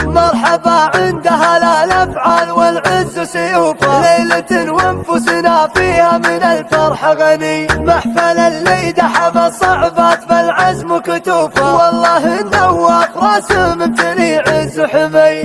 مرحبا عندها لا الافعال والعز سيوفا، ليلة وانفسنا فيها من الفرح غني، محفل اللي دحب الصعبات فالعزم كتوفا، والله النواف راس ممتلي عز حمي،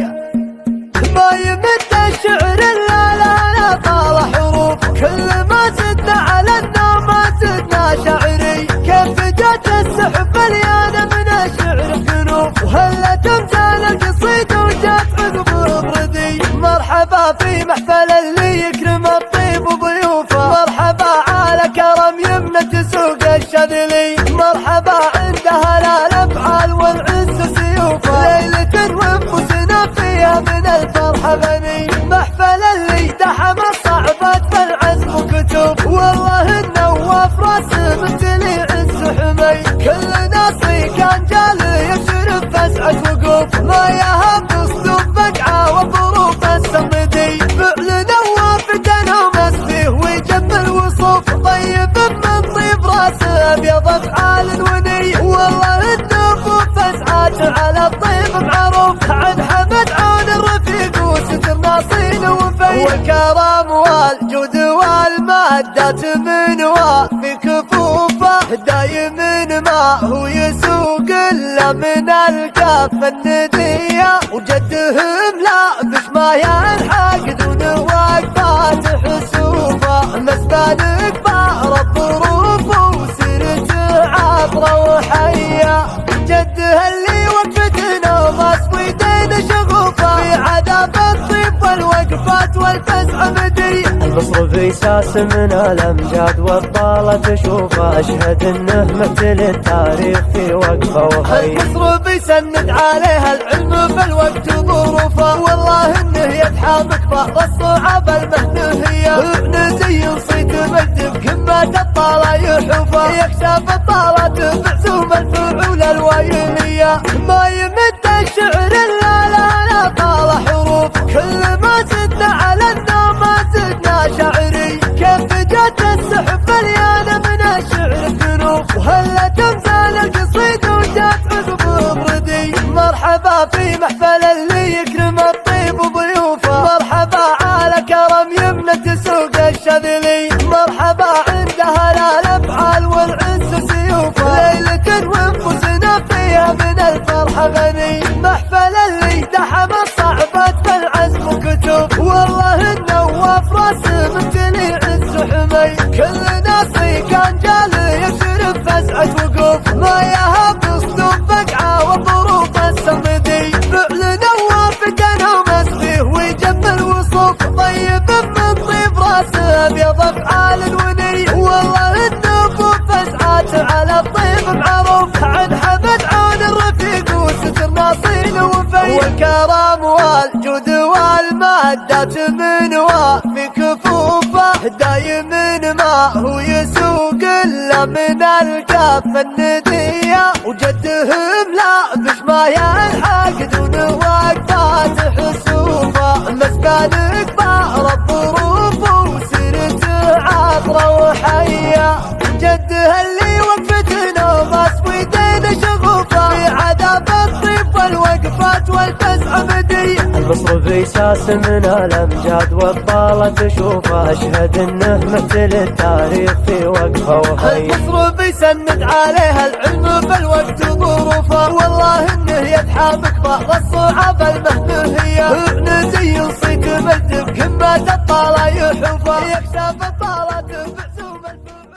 ما يمد الشعر الا لا طال حروف، كل ما زدنا على النوم ما زدنا شعري، كيف جت السحب مليانه من الشعر بجنوب، وهلا تمثال القصيد وجات عقبه بردي، مرحبا في محفل اللي يكرم الطيب وضيوفه، مرحبا على كرم يمنة سوق الشذلي، مرحبا عندها لا الافعال والعز سيوفه، ليلة وانفسنا فيها من الفرح غني، محفل اللي دحم الصعبات فالعزم كتب، والله النواف راس ممتلي عز حمي، كل ناصي كان جالي يشرف فزعة وقوف، ما يهاب اسلوب فقعه وظروف السمدي، فعل نواف تنومس فيه ويجمل وصوف، طيب من طيب راسه ابيض افعال وني، والله النفوف فزعات على الطيب معروف، عن حمد عون الرفيق وستر ناصين وفي، والكرم والجود والمادات من وافي كفوفه، دايم ما هو يسوق الا من الكافه النديه، وجدهم لا بش ما يلحق دون وقفات حسوفه، مسبان كبار الظروف وسيرته عطره وحيه، جده اللي وقفتنا وماس ويدين شغوفه، في عذاب الطيب والوقفات والفزع مدي، المصرفي ساس من الامجاد والطالة تشوفه، اشهد انه مثل التاريخ في وقفه وخي، المصرفي سند عليها العلم بالوقت ظروفه، والله انه يتحامك فهر الصعاب المهنهيه، ابن زي صيت مجد بقمة الطالة يحوفه، يكشف الطالة بعزوم الفعول الوايليه، ما يمد الشعر الا لا طال حروف، كل ما زدنا على النوم ما زدنا شعري، كيف جت السحب مليانه من الشعر بجنوب، وهلا تمثال القصيد وجات عقبه بردي، مرحبا في محفل اللي يكرم الطيب وضيوفه، مرحبا على كرم يمنة سوق الشذلي، مرحبا عندها لا الافعال والعز سيوفه، ليلة وانفسنا فيها من الفرح غني، محفل اللي دحم الصعبات فالعزم كتب، والله النواف راس ممتلي عز حمي، كل ناصي كان جالي يشرف فزعة وقوف، ما يهاب اسلوب فقعه وظروف السمدي، فعل نواف تنومس فيه ويجمل وصوف، طيب من طيب راسه ابيض افعال وني، والله النفوف فزعات على الطيب معروف، عن حمد عون الرفيق وستر ناصين وفي، والكرم والجود والمادات من وافي كفوفه، دايم ما هو يسوق الا من الكافه النديه، وجدهم لا بش ما يلحق دون وقفات حسوفه، مسبان كبار الظروف وسيرته عطره وحيه، جده اللي وقفتنا وماس ويدين شغوفه، في عذاب الطيب والوقفات والفزع مدي، المصرفي ساس من الامجاد والطالة تشوفه، اشهد انه مثل التاريخ في وقفه وخي، المصرفي سند عليها العلم بالوقت ظروفه، والله انه يتحامك فهر الصعاب المهنهيه، ابن زي صيت مجد بقمة الطالة يحوفه، يكشف